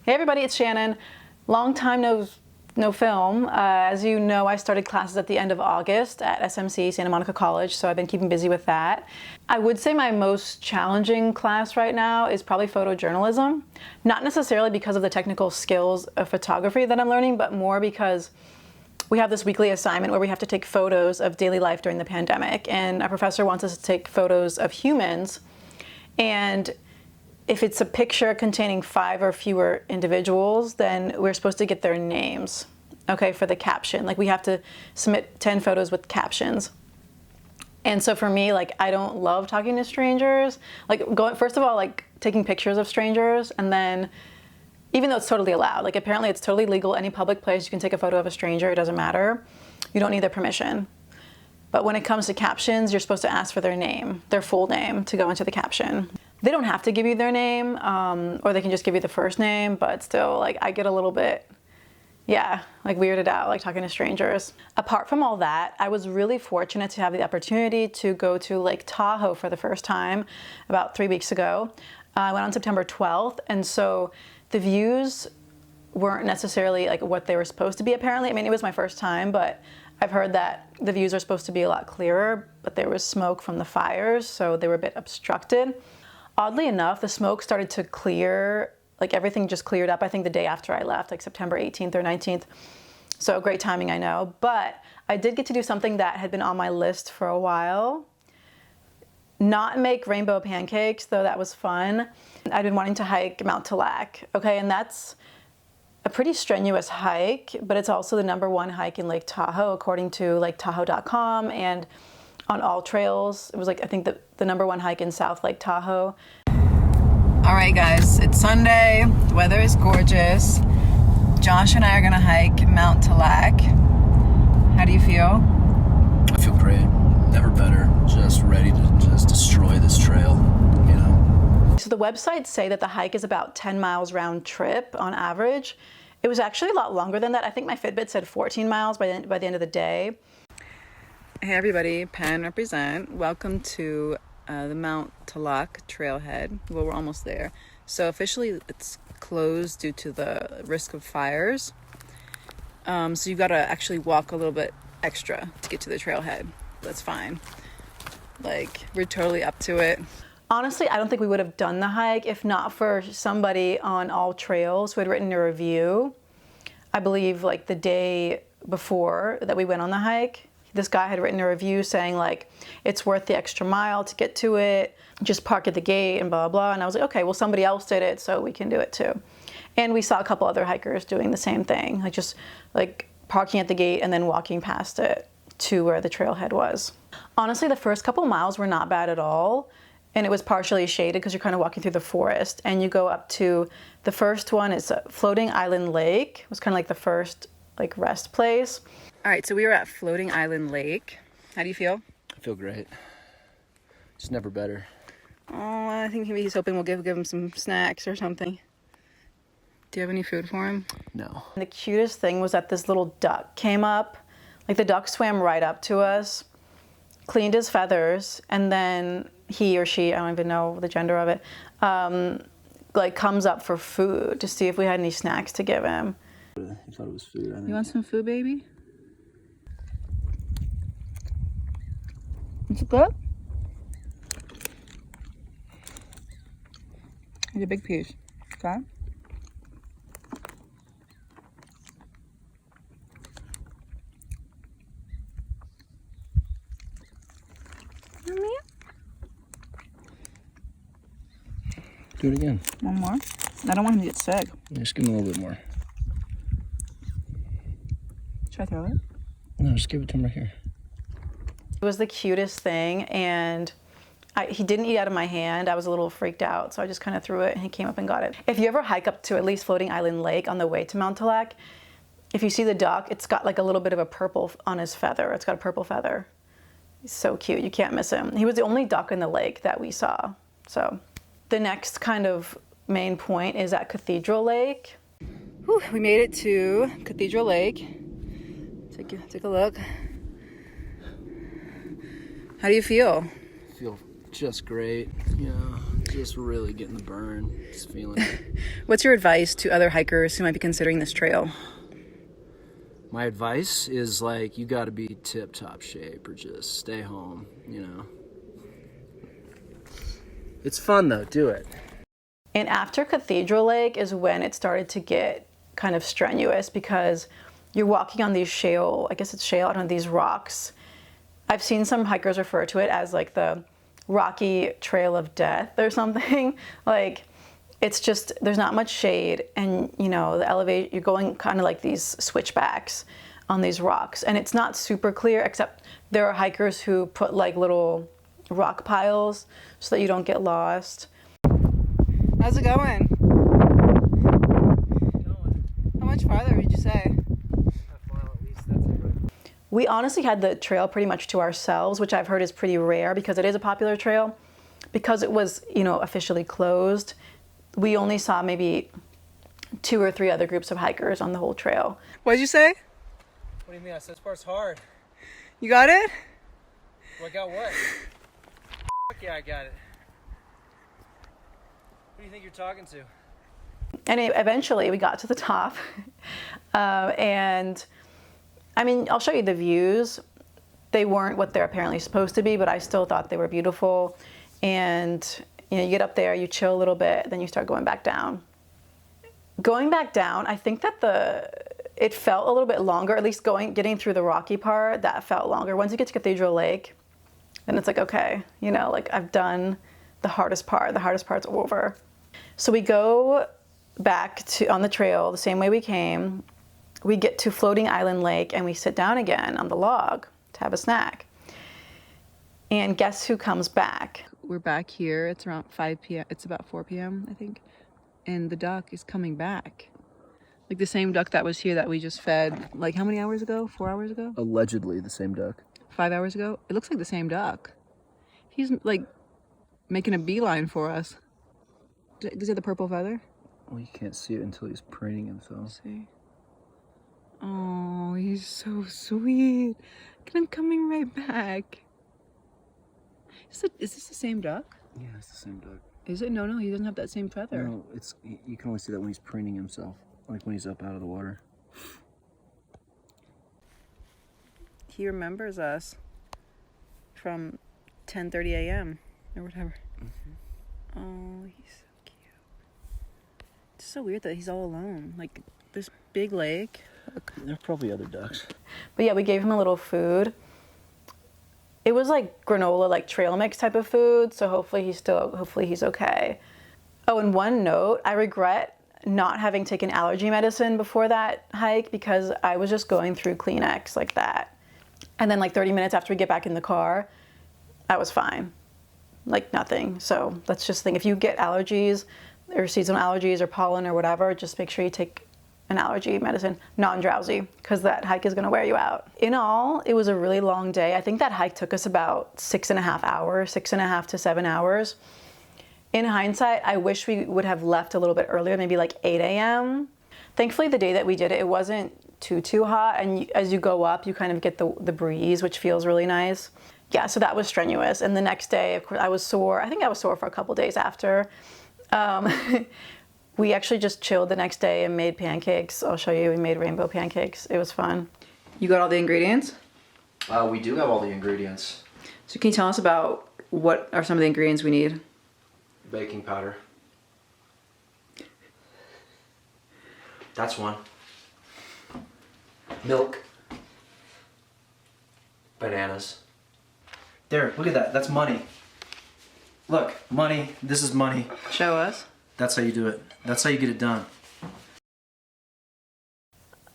Hey everybody, it's Shannon. Long time no film. As you know, I started classes at the end of August at SMC, Santa Monica College, so I've been keeping busy with that. I would say my most challenging class right now is probably photojournalism. Not necessarily because of the technical skills of photography that I'm learning, but more because we have this weekly assignment where we have to take photos of daily life during the pandemic, and our professor wants us to take photos of humans. And if it's a picture containing 5 or fewer individuals, then we're supposed to get their names, okay, for the caption. Like, we have to submit 10 photos with captions. And so for me, like, I don't love talking to strangers. Like, first of all, like, taking pictures of strangers, and then, even though it's totally allowed, like, apparently it's totally legal, any public place you can take a photo of a stranger, it doesn't matter. You don't need their permission. But when it comes to captions, you're supposed to ask for their name, their full name, to go into the caption. They don't have to give you their name, or they can just give you the first name, but still, like, I get a little bit, like, weirded out, like, talking to strangers. Apart from all that, I was really fortunate to have the opportunity to go to Lake Tahoe for the first time about 3 weeks ago. I went on September 12th, and so the views weren't necessarily, like, what they were supposed to be, apparently. I mean, it was my first time, but I've heard that the views are supposed to be a lot clearer, but there was smoke from the fires, so they were a bit obstructed. Oddly enough, the smoke started to clear, like, everything just cleared up, I think, the day after I left, like September 18th or 19th. So great timing, I know. But I did get to do something that had been on my list for a while. Not make rainbow pancakes, though that was fun. I'd been wanting to hike Mount Tallac, okay, and that's a pretty strenuous hike, but it's also the #1 hike in Lake Tahoe, according to LakeTahoe.com, and on all trails. It was, like, I think the #1 hike in South Lake Tahoe. All right, guys, it's Sunday. The weather is gorgeous. Josh and I are gonna hike Mount Tallac. How do you feel? I feel great. Never better. Just ready to just destroy this trail, you know? So the websites say that the hike is about 10 miles round trip on average. It was actually a lot longer than that. I think my Fitbit said 14 miles by the end of the day. Hey everybody, Penn represent. Welcome to the Mount Tallac trailhead. Well, we're almost there. So officially it's closed due to the risk of fires. So you've got to actually walk a little bit extra to get to the trailhead. That's fine. Like, we're totally up to it. Honestly, I don't think we would have done the hike if not for somebody on All Trails who had written a review, I believe, like, the day before that we went on the hike. This guy had written a review saying, like, it's worth the extra mile to get to it, just park at the gate and blah, blah. And I was like, okay, well, somebody else did it, so we can do it too. And we saw a couple other hikers doing the same thing, like, just, like, parking at the gate and then walking past it to where the trailhead was. Honestly, the first couple miles were not bad at all. And it was partially shaded because you're kind of walking through the forest. And you go up to, the first one is Floating Island Lake. It was kind of like the first, like, rest place. All right, so we were at Floating Island Lake. How do you feel? I feel great. It's never better. Oh, I think he's hoping we'll give him some snacks or something. Do you have any food for him? No. And the cutest thing was that this little duck came up. Like, the duck swam right up to us, cleaned his feathers, and then he or she, I don't even know the gender of it, like, comes up for food to see if we had any snacks to give him. You thought it was food. I think. You want some food, baby? Is it good? It's a big piece. Okay. Do it again. One more. I don't want him to get sick. Just give him a little bit more. Should I throw it? No, just give it to him right here. It was the cutest thing, and he didn't eat out of my hand. I was a little freaked out, so I just kind of threw it, and he came up and got it. If you ever hike up to at least Floating Island Lake on the way to Mount Tallac, if you see the duck, it's got, like, a little bit of a purple on his feather. It's got a purple feather. He's so cute. You can't miss him. He was the only duck in the lake that we saw. So the next kind of main point is at Cathedral Lake. Whew, we made it to Cathedral Lake. Take a look. How do you feel? I feel just great. Yeah, Just really getting the burn, just feeling it. What's your advice to other hikers who might be considering this trail? My advice is like, you got to be tip-top shape or just stay home, you know. It's fun though, do it. And after Cathedral Lake is when it started to get kind of strenuous because you're walking on these shale, I guess it's shale, on these rocks. I've seen some hikers refer to it as like the rocky trail of death or something. Like, it's just, there's not much shade, and you know, the elevate, you're going kind of like these switchbacks on these rocks, and it's not super clear, except there are hikers who put like little rock piles so that you don't get lost. How's it going? How much farther would you say? Half mile at least, that's it. We honestly had the trail pretty much to ourselves, which I've heard is pretty rare because it is a popular trail. Because it was, you know, officially closed, we only saw maybe 2 or 3 other groups of hikers on the whole trail. What did you say? What do you mean? I said this part's hard. You got it? Well, I got what? Yeah, I got it. Who do you think you're talking to? And eventually we got to the top. And I mean, I'll show you the views. They weren't what they're apparently supposed to be, but I still thought they were beautiful. And you know, you get up there, you chill a little bit, then you start going back down. Going back down, I think that it felt a little bit longer, at least getting through the rocky part, that felt longer. Once you get to Cathedral Lake, then it's like, okay, you know, like I've done the hardest part. The hardest part's over. So we go back on the trail the same way we came. We get to Floating Island Lake and we sit down again on the log to have a snack. And guess who comes back? We're back here. It's around 5 p.m. It's about 4 p.m., I think. And the duck is coming back. Like the same duck that was here that we just fed, like how many hours ago? 4 hours ago? Allegedly the same duck. 5 hours ago? It looks like the same duck. He's like making a beeline for us. Does he have the purple feather? Well, you can't see it until he's preening himself. Let's see. Oh, he's so sweet. I'm coming right back. Is this the same duck? Yeah, it's the same duck. Is it? No, he doesn't have that same feather. No, you can only see that when he's preening himself, like when he's up out of the water. He remembers us from 10:30 a.m. or whatever. Mm-hmm. Oh, he's so cute. It's so weird that he's all alone. Like this big lake. There are probably other ducks. But yeah, we gave him a little food. It was like granola, like trail mix type of food. So hopefully he's okay. Oh, and one note, I regret not having taken allergy medicine before that hike because I was just going through Kleenex like that. And then like 30 minutes after we get back in the car, I was fine. Like nothing. So let's just think, if you get allergies or seasonal allergies or pollen or whatever, just make sure you take an allergy medicine, non-drowsy, because that hike is gonna wear you out. In all, it was a really long day. I think that hike took us about 6.5 hours, 6.5 to 7 hours. In hindsight, I wish we would have left a little bit earlier, maybe like 8 a.m. Thankfully, the day that we did it, it wasn't too hot, and as you go up, you kind of get the breeze, which feels really nice. Yeah, so that was strenuous. And the next day, of course, I was sore. I think I was sore for a couple days after. We actually just chilled the next day and made pancakes. I'll show you, we made rainbow pancakes. It was fun. You got all the ingredients? We do have all the ingredients. So can you tell us about what are some of the ingredients we need? Baking powder. That's one. Milk. Bananas. There, look at that. That's money. Look, money. This is money. Show us. That's how you do it. That's how you get it done.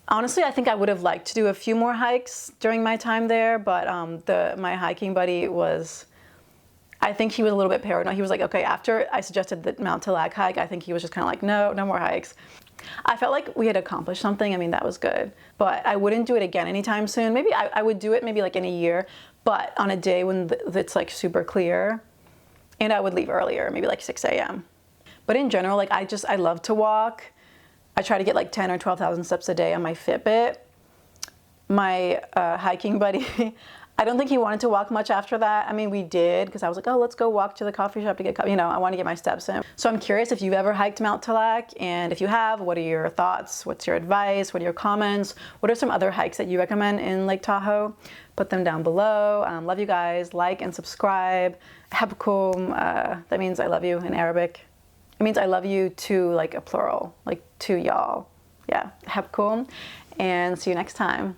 Honestly, I think I would have liked to do a few more hikes during my time there, but my hiking buddy I think he was a little bit paranoid. He was like, okay, after I suggested the Mount Tallac hike, I think he was just kind of like, no more hikes. I felt like we had accomplished something. I mean, that was good, but I wouldn't do it again anytime soon. Maybe I would do it maybe like in a year, but on a day when it's like super clear, and I would leave earlier, maybe like 6 a.m. But in general, like I love to walk. I try to get like 10 or 12,000 steps a day on my Fitbit. My hiking buddy, I don't think he wanted to walk much after that. I mean, we did, because I was like, oh, let's go walk to the coffee shop to get coffee. You know, I want to get my steps in. So I'm curious if you've ever hiked Mount Tallac, and if you have, what are your thoughts? What's your advice? What are your comments? What are some other hikes that you recommend in Lake Tahoe? Put them down below. Love you guys. Like and subscribe. Habkum, that means I love you in Arabic. It means I love you to like a plural, like to y'all. Yeah, habkum. And see you next time.